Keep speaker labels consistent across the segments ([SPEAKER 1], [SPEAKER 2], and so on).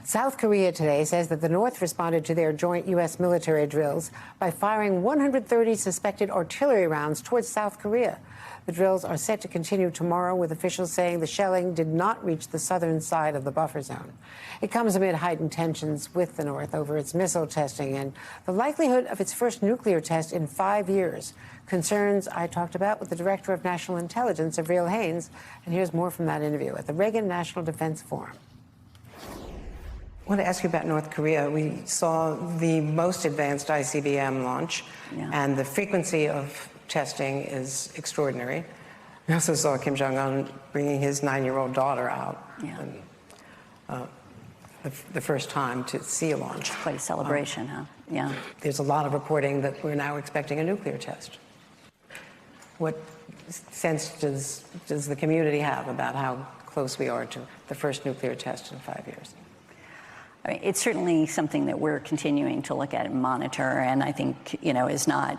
[SPEAKER 1] South Korea today says that the North responded to their joint U.S. military drills by firing 130 suspected artillery rounds towards South Korea. The drills are set to continue tomorrow, with officials saying the shelling did not reach the southern side of the buffer zone. It comes amid heightened tensions with the North over its missile testing and the likelihood of its first nuclear test in 5 years. Concerns I talked about with the Director of National Intelligence, Avril Haines. And here's more from that interview at the Reagan National Defense Forum. I want to ask you about North Korea. We saw the most advanced ICBM launch, and the frequency of testing is extraordinary. We also saw Kim Jong-un bringing his 9-year-old daughter out, and, the first time to see a launch.
[SPEAKER 2] Quite a celebration, huh? Yeah.
[SPEAKER 1] There's a lot of reporting that we're now expecting a nuclear test. What sense does the community have about how close we are to the first nuclear test in 5 years?
[SPEAKER 2] I mean, it's certainly something that we're continuing to look at and monitor, and I think, is not,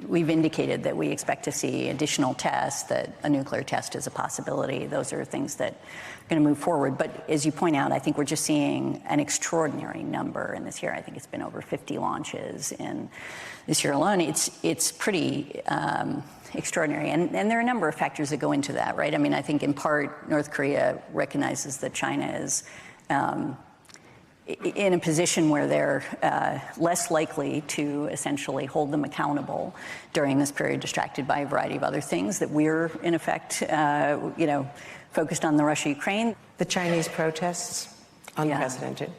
[SPEAKER 2] we've indicated that we expect to see additional tests, that a nuclear test is a possibility. Those are things that are going to move forward. But as you point out, I think we're just seeing an extraordinary number in this year. I think it's been over 50 launches in this year alone. It's pretty extraordinary. And there are a number of factors that go into that, right? I mean, I think in part, North Korea recognizes that China is in a position where they're less likely to essentially hold them accountable during this period, distracted by a variety of other things, that we're, in effect, focused on the Russia-Ukraine.
[SPEAKER 1] The Chinese protests, unprecedented.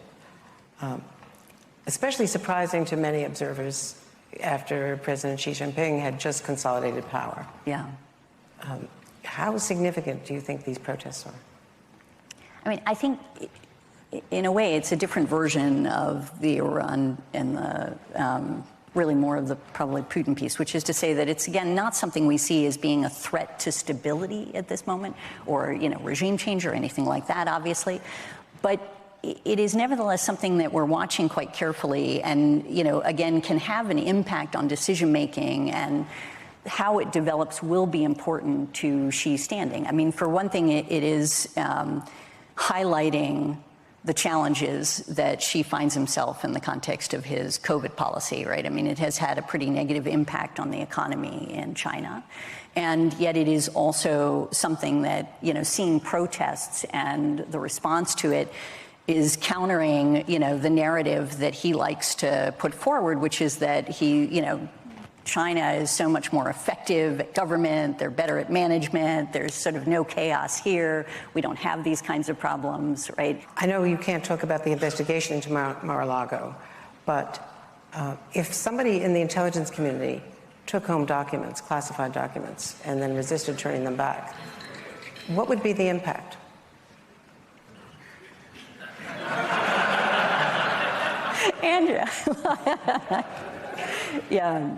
[SPEAKER 1] Especially surprising to many observers after President Xi Jinping had just consolidated power.
[SPEAKER 2] Yeah.
[SPEAKER 1] How significant do you think these protests are?
[SPEAKER 2] I mean, I think in a way it's a different version of the Iran and the really more of the probably Putin piece, which is to say that it's, again, not something we see as being a threat to stability at this moment, or, regime change or anything like that, obviously. But it is nevertheless something that we're watching quite carefully and, again, can have an impact on decision-making, and how it develops will be important to Xi's standing. I mean, for one thing, it is highlighting the challenges that Xi finds himself in the context of his COVID policy, right? I mean, it has had a pretty negative impact on the economy in China. And yet it is also something that, seeing protests and the response to it is countering, the narrative that he likes to put forward, which is that China is so much more effective at government, they're better at management, there's sort of no chaos here, we don't have these kinds of problems, right?
[SPEAKER 1] I know you can't talk about the investigation into Mar-a-Lago, but if somebody in the intelligence community took home documents, classified documents, and then resisted turning them back, what would be the impact?
[SPEAKER 2] Andrea. Yeah.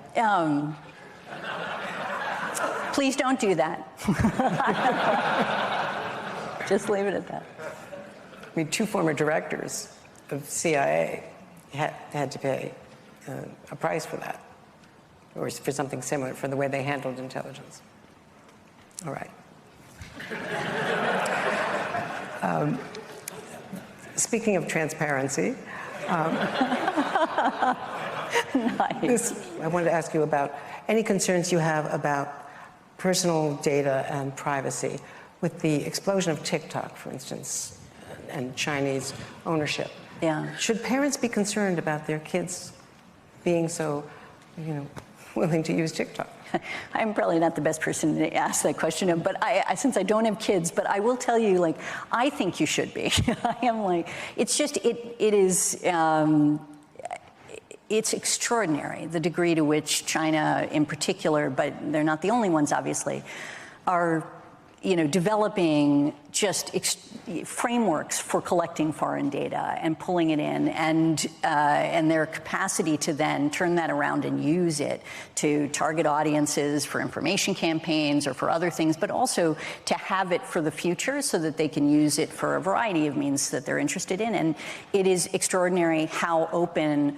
[SPEAKER 2] Please don't do that. Just leave it at that.
[SPEAKER 1] I mean, 2 former directors of CIA had to pay a price for that, or for something similar, for the way they handled intelligence. All right. Speaking of transparency,
[SPEAKER 2] Nice.
[SPEAKER 1] I wanted to ask you about any concerns you have about personal data and privacy with the explosion of TikTok, for instance, and Chinese ownership.
[SPEAKER 2] Yeah.
[SPEAKER 1] Should parents be concerned about their kids being so, willing to use TikTok?
[SPEAKER 2] I'm probably not the best person to ask that question, but since I don't have kids, but I will tell you, I think you should be. I am it's just, it is, it's extraordinary, the degree to which China in particular, but they're not the only ones, obviously, are developing just frameworks for collecting foreign data and pulling it in, and their capacity to then turn that around and use it to target audiences for information campaigns or for other things, but also to have it for the future so that they can use it for a variety of means that they're interested in. And it is extraordinary how open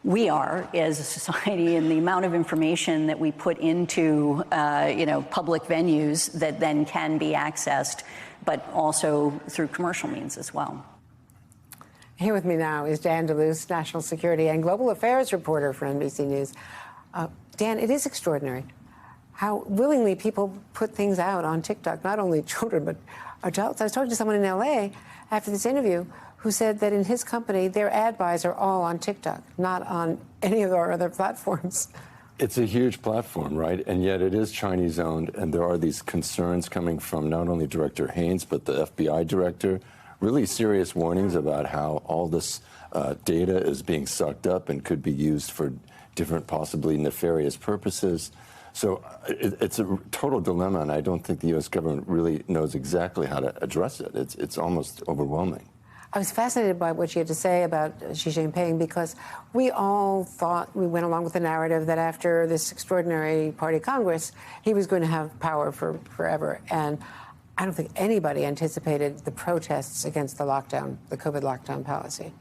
[SPEAKER 2] we are as a society, and the amount of information that we put into, public venues that then can be accessed, but also through commercial means as well.
[SPEAKER 1] Here with me now is Dan DeLuce, national security and global affairs reporter for NBC News. Dan, it is extraordinary how willingly people put things out on TikTok, not only children, but adults. I was talking to someone in L.A. after this interview who said that in his company, their ad buys are all on TikTok, not on any of our other platforms.
[SPEAKER 3] It's a huge platform, right? And yet it is Chinese-owned, and there are these concerns coming from not only Director Haynes, but the FBI director, really serious warnings about how all this data is being sucked up and could be used for different, possibly nefarious purposes. So it's a total dilemma, and I don't think the U.S. government really knows exactly how to address it. It's almost overwhelming.
[SPEAKER 1] I was fascinated by what she had to say about Xi Jinping, because we all thought, we went along with the narrative that after this extraordinary party Congress, he was going to have power for forever. And I don't think anybody anticipated the protests against the lockdown, the COVID lockdown policy.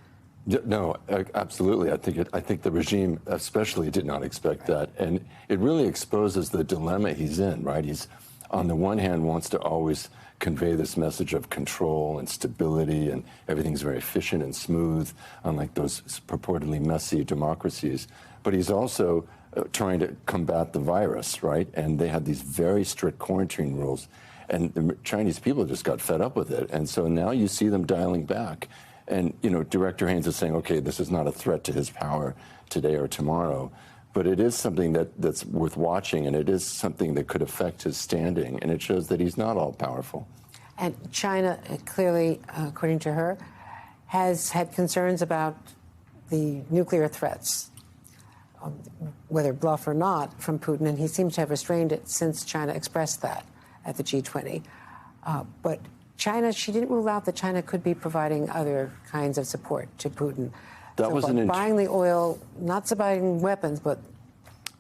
[SPEAKER 3] No, absolutely. I think the regime especially did not expect that. And it really exposes the dilemma he's in, right? He's, on the one hand, wants to always convey this message of control and stability, and everything's very efficient and smooth, unlike those purportedly messy democracies. But he's also trying to combat the virus, right? And they had these very strict quarantine rules. And the Chinese people just got fed up with it. And so now you see them dialing back. And, you know, Director Haynes is saying, okay, this is not a threat to his power today or tomorrow, but it is something that's worth watching, and it is something that could affect his standing, and it shows that he's not all powerful.
[SPEAKER 1] And China, clearly, according to her, has had concerns about the nuclear threats, whether bluff or not, from Putin, and he seems to have restrained it since China expressed that at the G20. But China, she didn't rule out that China could be providing other kinds of support to Putin.
[SPEAKER 3] That was
[SPEAKER 1] buying the oil, not buying weapons, but...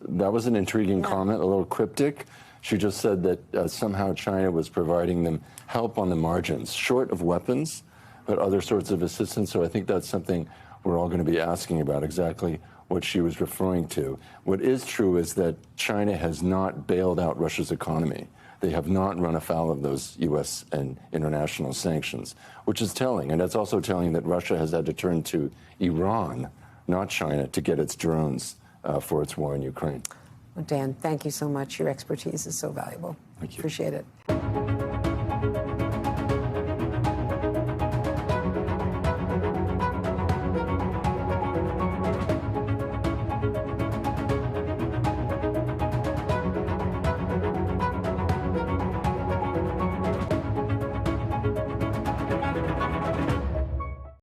[SPEAKER 3] That was an intriguing comment, a little cryptic. She just said that somehow China was providing them help on the margins, short of weapons, but other sorts of assistance. So I think that's something we're all going to be asking about, exactly what she was referring to. What is true is that China has not bailed out Russia's economy. They have not run afoul of those U.S. and international sanctions, which is telling. And that's also telling that Russia has had to turn to Iran, not China, to get its drones for its war in Ukraine.
[SPEAKER 1] Well, Dan, thank you so much. Your expertise is so valuable.
[SPEAKER 3] Thank you.
[SPEAKER 1] Appreciate it.